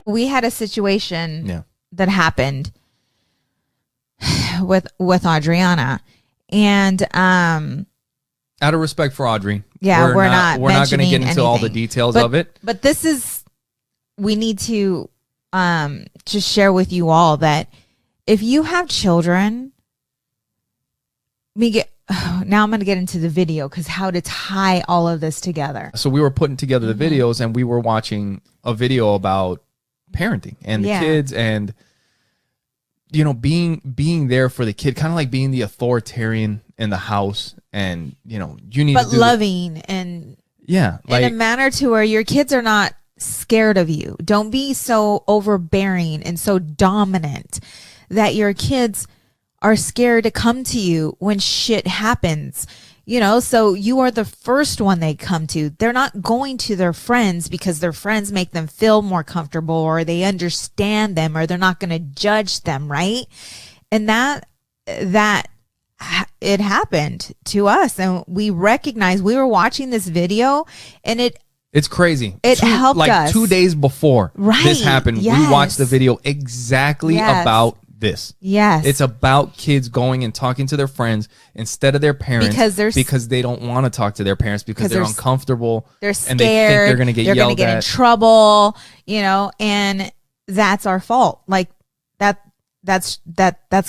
we had a situation that happened with Adriana, and out of respect for Audrey, we're not going to get into all the details of it. But this is, we need to just share with you all that if you have children, now I'm going to get into the video because how to tie all of this together. So we were putting together the videos, and we were watching a video about parenting and the kids, and you know, being there for the kid, kind of like being the authoritarian in the house, and you know, you need to do loving and in a manner to where your kids are not scared of you. Don't be so overbearing and so dominant that your kids are scared to come to you when shit happens. You know, so you are the first one they come to. They're not going to their friends because their friends make them feel more comfortable, or they understand them, or they're not going to judge them, right? And that it happened to us, and we recognized, we were watching this video, and it's crazy. It helped us. 2 days before this happened, we watched the video exactly about this. Yes. It's about kids going and talking to their friends instead of their parents because they don't want to talk to their parents because they're uncomfortable. They're scared. And they think they're going to get yelled at. They're going to get in trouble, you know, and that's our fault. Like that's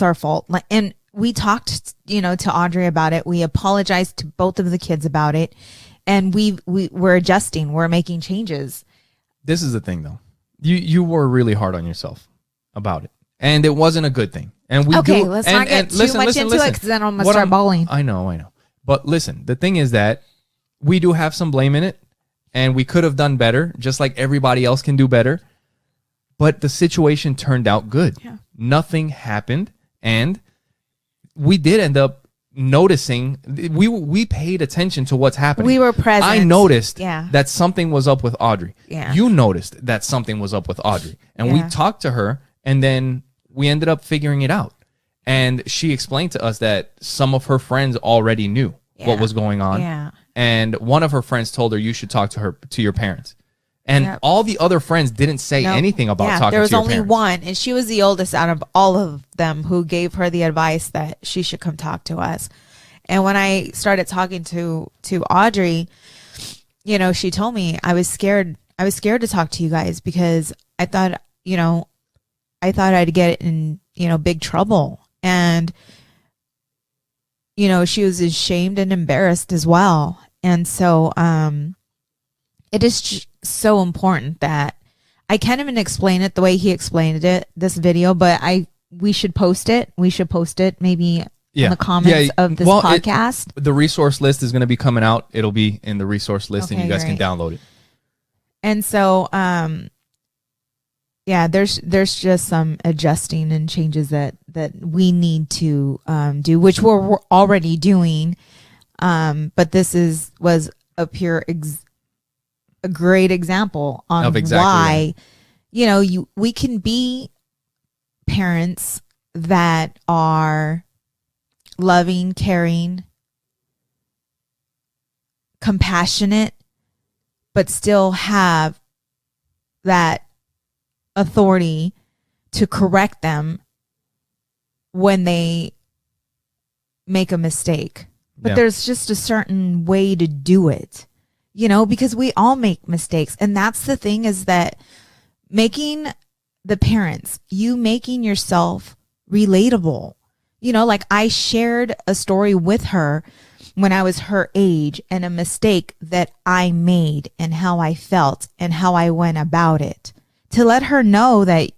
our fault. And we talked, you know, to Audrey about it. We apologized to both of the kids about it, and we're adjusting. We're making changes. This is the thing, though. You were really hard on yourself about it. And it wasn't a good thing. And let's not get too much into it, because then I'm going to start bawling. I know. But listen, the thing is that we do have some blame in it, and we could have done better, just like everybody else can do better. But the situation turned out good. Yeah. Nothing happened, and we did end up noticing. We paid attention to what's happening. We were present. I noticed that something was up with Audrey. Yeah. You noticed that something was up with Audrey. And we talked to her, and then we ended up figuring it out. And she explained to us that some of her friends already knew what was going on. Yeah. And one of her friends told her, you should talk to your parents. And all the other friends didn't say anything about talking to your parents. There was only one, and she was the oldest out of all of them, who gave her the advice that she should come talk to us. And when I started talking to Audrey, you know, she told me, I was scared to talk to you guys because I thought I'd get in, you know, big trouble. And, you know, she was ashamed and embarrassed as well. And so it is so important that I can't even explain it the way he explained it, this video, but we should post it. We should post it maybe in the comments of this podcast. The resource list is going to be coming out. It'll be in the resource list, and you guys can download it. And so, there's just some adjusting and changes that we need to do, which we're already doing. But this was a great example on why, you know, we can be parents that are loving, caring, compassionate, but still have that authority to correct them when they make a mistake. But there's just a certain way to do it, you know, because we all make mistakes. And that's the thing, is that making the parents, you making yourself relatable. You know, like I shared a story with her when I was her age, and a mistake that I made and how I felt and how I went about it, to let her know that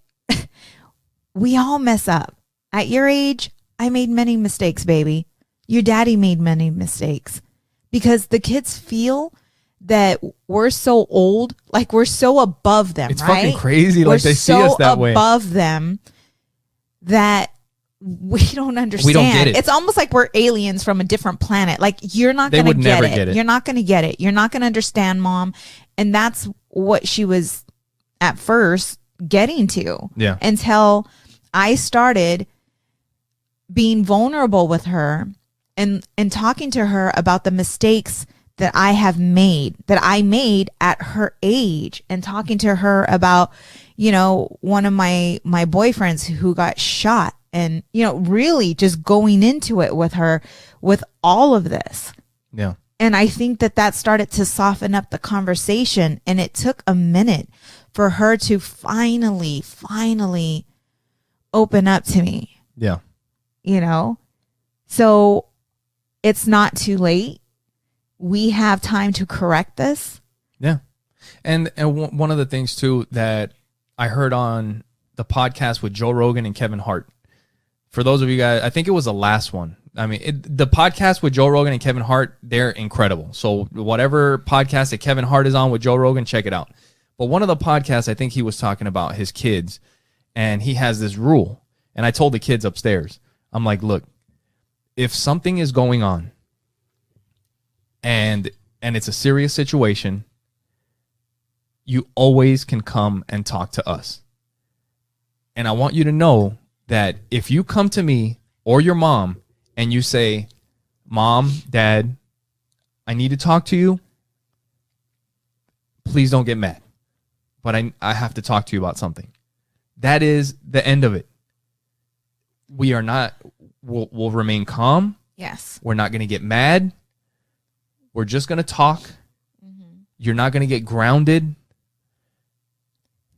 we all mess up. At your age, I made many mistakes, baby. Your daddy made many mistakes, because the kids feel that we're so old, like we're so above them, it's right? Fucking crazy. Like they see us that way. Above them that we don't understand. We don't get it. It's almost like we're aliens from a different planet. Like you're not going to get it. You're not going to get it. You're not going to understand, Mom. And that's what she was at first getting to. Yeah. Until I started being vulnerable with her and talking to her about the mistakes that I made at her age, and talking to her about, one of my boyfriends who got shot, and, really just going into it with her with all of this. Yeah. And I think that started to soften up the conversation. And it took a minute for her to finally open up to me. Yeah. So it's not too late. We have time to correct this. Yeah. And one of the things too that I heard on the podcast with Joe Rogan and Kevin Hart, for those of you guys, I think it was the last one. I mean, the podcast with Joe Rogan and Kevin Hart, they're incredible. So whatever podcast that Kevin Hart is on with Joe Rogan, check it out. But one of the podcasts, I think he was talking about his kids, and he has this rule. And I told the kids upstairs, I'm like, look, if something is going on and it's a serious situation, you always can come and talk to us. And I want you to know that if you come to me or your mom and you say, Mom, Dad, I need to talk to you, please don't get mad. But I have to talk to you about something. That is the end of it. We are not, we'll remain calm. Yes. We're not going to get mad. We're just going to talk. Mm-hmm. You're not going to get grounded.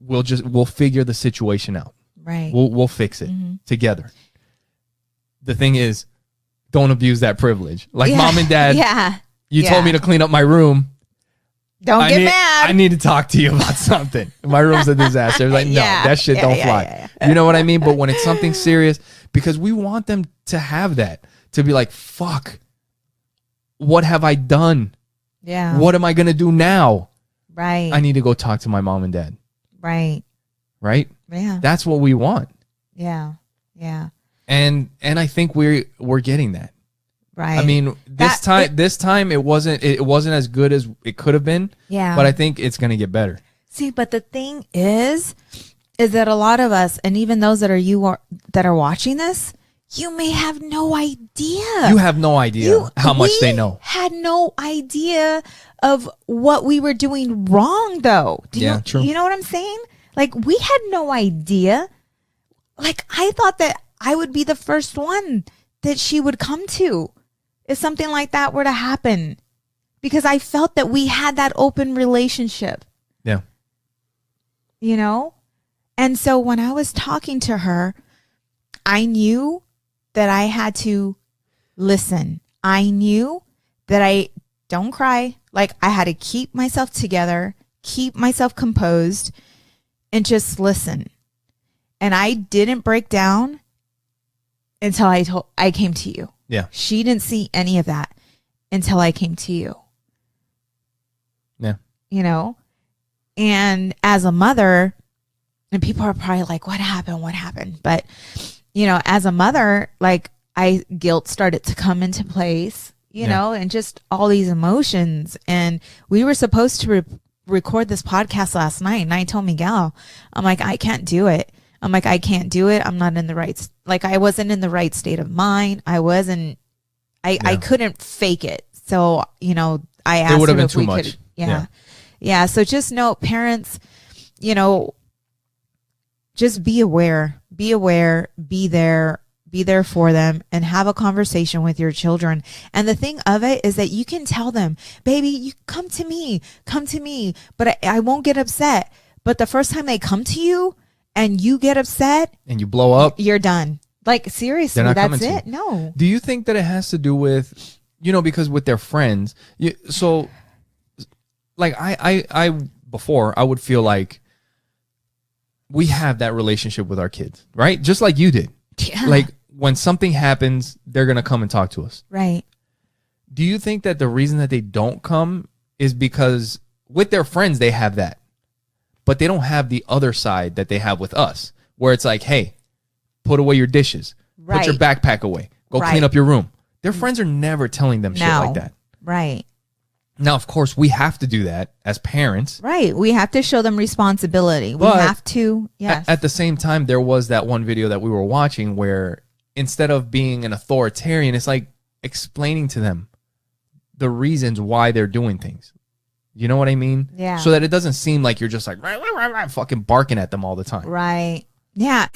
We'll figure the situation out. Right. We'll fix it together. The thing is, don't abuse that privilege. Like Mom and Dad, you told me to clean up my room. Don't get mad. I need to talk to you about something. My room's a disaster. Like, no, that shit don't fly. You know what I mean? But when it's something serious, because we want them to have that, to be like, fuck, what have I done? Yeah. What am I going to do now? Right. I need to go talk to my mom and dad. Right. Right? Yeah. That's what we want. Yeah. Yeah. And I think we're getting that. Right. I mean, this time it wasn't as good as it could have been. Yeah. But I think it's going to get better. See, but the thing is that a lot of us, and even those that are watching this, you may have no idea. You have no idea how much they know. Had no idea of what we were doing wrong, though. True. You know what I'm saying? Like, we had no idea. Like, I thought that I would be the first one that she would come to if something like that were to happen, because I felt that we had that open relationship. Yeah. And so when I was talking to her, I knew that I had to listen. I knew that I don't cry. Like, I had to keep myself together, keep myself composed, and just listen. And I didn't break down until I came to you. Yeah. She didn't see any of that until I came to you. Yeah. And as a mother, and people are probably like, what happened? But, as a mother, like, guilt started to come into place, you know, and just all these emotions. And we were supposed to record this podcast last night. And I told Miguel, I'm like, I can't do it. I'm not in the right, I wasn't in the right state of mind. I couldn't fake it. So, I asked it would have been if too we much. could. Yeah. So just know, parents, just be aware, be there for them, and have a conversation with your children. And the thing of it is that you can tell them, baby, you come to me, but I won't get upset. But the first time they come to you and you get upset and you blow up, you're done. Like, seriously, that's it. No. Do you think that it has to do with, because with their friends, I before, I would feel like we have that relationship with our kids, right? Just like you did. Yeah. Like, when something happens, they're going to come and talk to us. Right. Do you think that the reason that they don't come is because with their friends, they have that, but they don't have the other side that they have with us, where it's like, hey, put away your dishes, put your backpack away, go clean up your room. Their friends are never telling them shit like that. Right. Now, of course, we have to do that as parents. Right. We have to show them responsibility. We have to. Yes. At the same time, there was that one video that we were watching where instead of being an authoritarian, it's like explaining to them the reasons why they're doing things. You know what I mean? Yeah. So that it doesn't seem like you're just like fucking barking at them all the time. Right. Yeah.